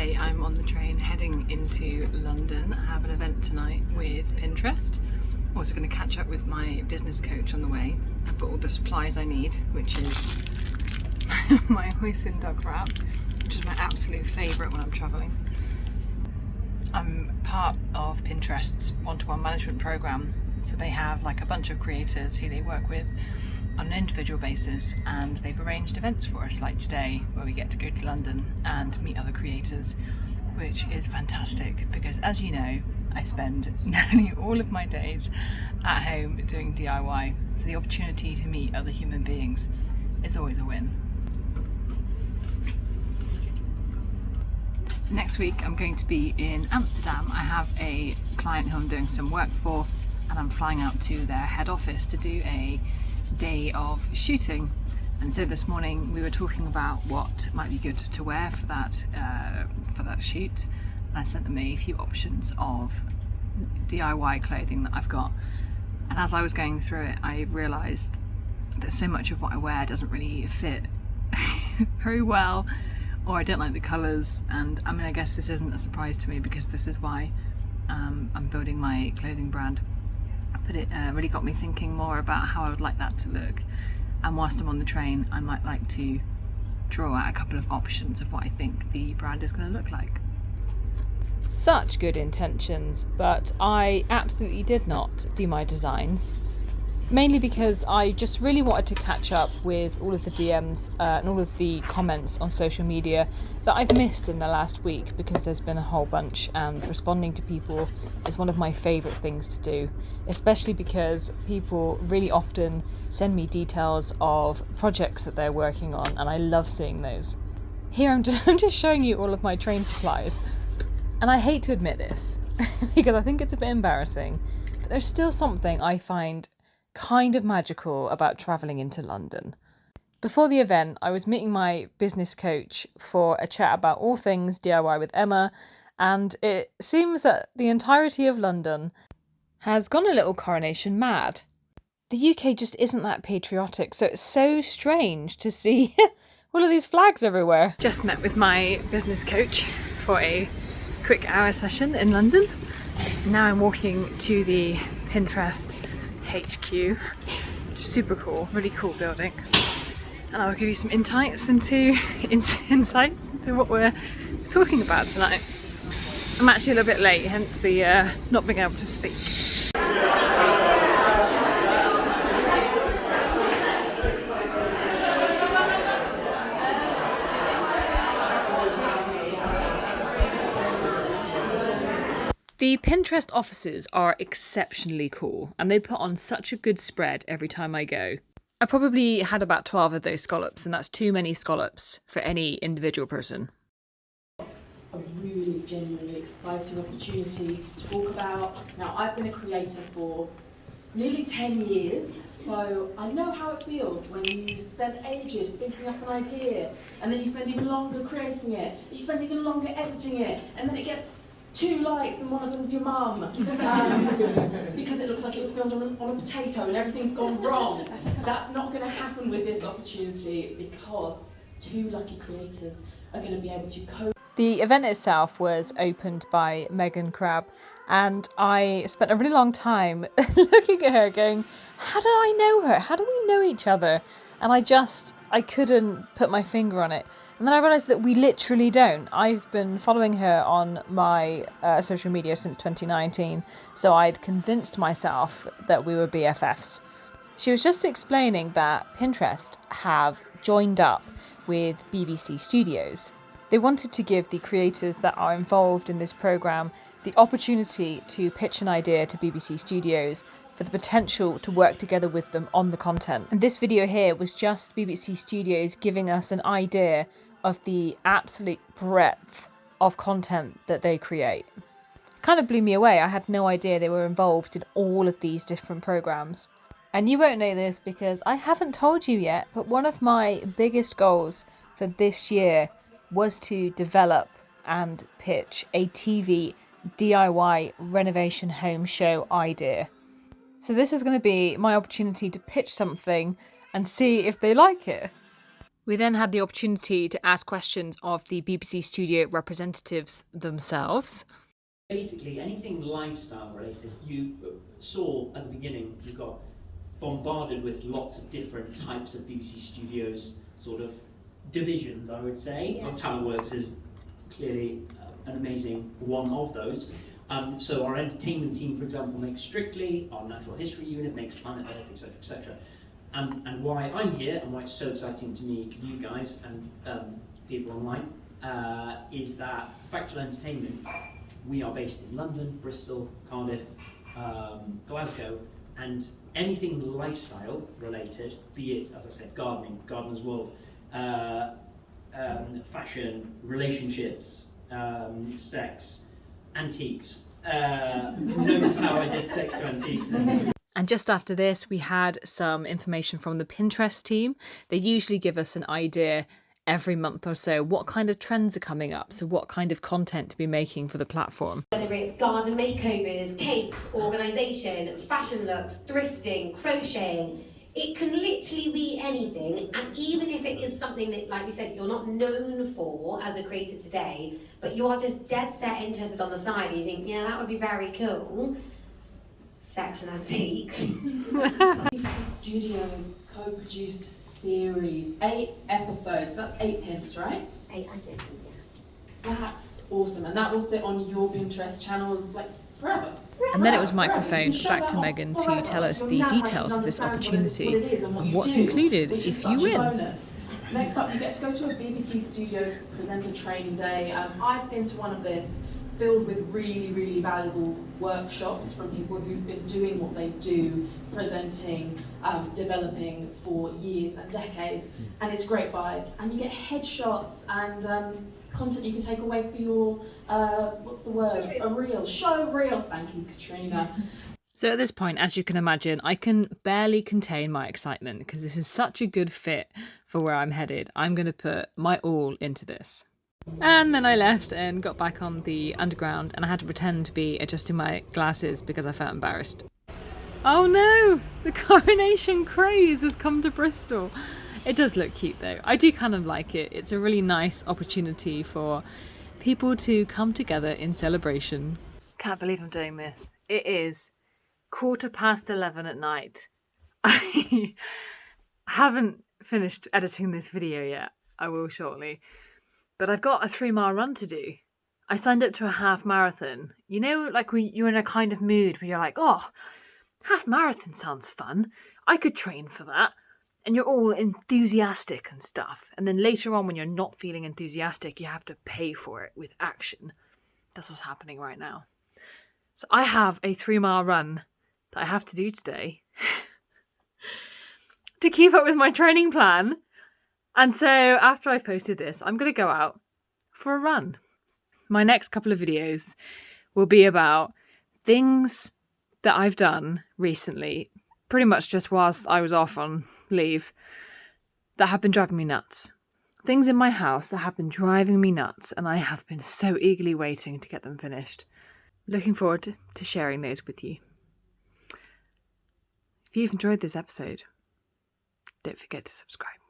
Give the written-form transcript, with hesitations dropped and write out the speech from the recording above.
Hi, I'm on the train heading into London. I have an event tonight with Pinterest. Also going to catch up with my business coach on the way. I've got all the supplies I need, which is my hoisin dog wrap, which is my absolute favourite when I'm travelling. I'm part of Pinterest's one-to-one management program, so they have like a bunch of creators who they work with on an individual basis, and they've arranged events for us like today where we get to go to London and meet other creators, which is fantastic because, as you know, I spend nearly all of my days at home doing DIY, so the opportunity to meet other human beings is always a win. Next week I'm going to be in Amsterdam. I have a client who I'm doing some work for, and I'm flying out to their head office to do a day of shooting. And so this morning we were talking about what might be good to wear for that shoot. And I sent them a few options of DIY clothing that I've got. And as I was going through it, I realised that so much of what I wear doesn't really fit very well, or I don't like the colours. And I mean, I guess this isn't a surprise to me because this is why I'm building my clothing brand. But it really got me thinking more about how I would like that to look. And whilst I'm on the train, I might like to draw out a couple of options of what I think the brand is going to look like. Such good intentions, but I absolutely did not do my designs. Mainly because I just really wanted to catch up with all of the DMs and all of the comments on social media that I've missed in the last week, because there's been a whole bunch, and responding to people is one of my favourite things to do, especially because people really often send me details of projects that they're working on, and I love seeing those. Here I'm just showing you all of my train supplies, and I hate to admit this because I think it's a bit embarrassing, but there's still something I find kind of magical about travelling into London. Before the event, I was meeting my business coach for a chat about all things DIY with Emma, and it seems that the entirety of London has gone a little coronation mad. The UK just isn't that patriotic, so it's so strange to see all of these flags everywhere. Just met with my business coach for a quick hour session in London. Now I'm walking to the Pinterest HQ, super cool, really cool building, and I'll give you some insights into what we're talking about tonight. I'm actually a little bit late, hence the not being able to speak. The Pinterest offices are exceptionally cool, and they put on such a good spread every time I go. I probably had about 12 of those scallops, and that's too many scallops for any individual person. A really genuinely exciting opportunity to talk about. Now, I've been a creator for nearly 10 years, so I know how it feels when you spend ages thinking up an idea, and then you spend even longer creating it, you spend even longer editing it, and then it gets 2 likes and one of them's your mum, because it looks like it was filmed on a potato and everything's gone wrong. That's not going to happen with this opportunity, because 2 lucky creators are going to be able to The event itself was opened by Megan Crabb, and I spent a really long time looking at her going, how do I know her? How do we know each other? And I couldn't put my finger on it. And then I realised that we literally don't. I've been following her on my social media since 2019, so I'd convinced myself that we were BFFs. She was just explaining that Pinterest have joined up with BBC Studios. They wanted to give the creators that are involved in this programme the opportunity to pitch an idea to BBC Studios for the potential to work together with them on the content. And this video here was just BBC Studios giving us an idea of the absolute breadth of content that they create. It kind of blew me away. I had no idea they were involved in all of these different programmes. And you won't know this because I haven't told you yet, but one of my biggest goals for this year was to develop and pitch a TV DIY renovation home show idea. So this is going to be my opportunity to pitch something and see if they like it. We then had the opportunity to ask questions of the BBC Studio representatives themselves. Basically, anything lifestyle related, you saw at the beginning, you got bombarded with lots of different types of BBC Studios sort of divisions, I would say. Yeah. Talentworks is clearly an amazing one of those. So our entertainment team, for example, makes Strictly, our natural history unit makes Planet Earth, etc., etc. And why I'm here and why it's so exciting to meet you guys and people online is that Factual Entertainment, we are based in London, Bristol, Cardiff, Glasgow, and anything lifestyle related, be it, as I said, gardening, Gardener's World, fashion, relationships, sex, antiques. Notice how I did sex to antiques then. And just after this, we had some information from the Pinterest team. They usually give us an idea every month or so what kind of trends are coming up, so what kind of content to be making for the platform. Whether it's garden makeovers, cakes, organisation, fashion looks, thrifting, crocheting, it can literally be anything. And even if it is something that, like we said, you're not known for as a creator today, but you are just dead set interested on the side, and you think, yeah, that would be very cool. Sex and antiques. BBC Studios co-produced series, 8 episodes. That's 8 pins, right? 8 items, yeah. That's awesome, and that will sit on your Pinterest channels like forever. And then it was microphone back to Megan to tell us the details of this opportunity and what's included if you win. Next up, you get to go to a BBC Studios presenter training day. I've been to one of this, filled with really, really valuable workshops from people who've been doing what they do, presenting, developing for years and decades, and it's great vibes. And you get headshots and content you can take away for your, what's the word? Show reel. Thank you, Katrina. So at this point, as you can imagine, I can barely contain my excitement because this is such a good fit for where I'm headed. I'm going to put my all into this. And then I left and got back on the underground, and I had to pretend to be adjusting my glasses because I felt embarrassed. Oh no! The coronation craze has come to Bristol. It does look cute though. I do kind of like it. It's a really nice opportunity for people to come together in celebration. Can't believe I'm doing this. It is 11:15 at night. I haven't finished editing this video yet. I will shortly. But I've got a 3-mile run to do. I signed up to a half marathon. You know, like when you're in a kind of mood where you're like, oh, half marathon sounds fun. I could train for that. And you're all enthusiastic and stuff. And then later on when you're not feeling enthusiastic, you have to pay for it with action. That's what's happening right now. So I have a 3-mile run that I have to do today to keep up with my training plan. And so after I've posted this, I'm going to go out for a run. My next couple of videos will be about things that I've done recently, pretty much just whilst I was off on leave, that have been driving me nuts. Things in my house that have been driving me nuts, and I have been so eagerly waiting to get them finished. Looking forward to sharing those with you. If you've enjoyed this episode, don't forget to subscribe.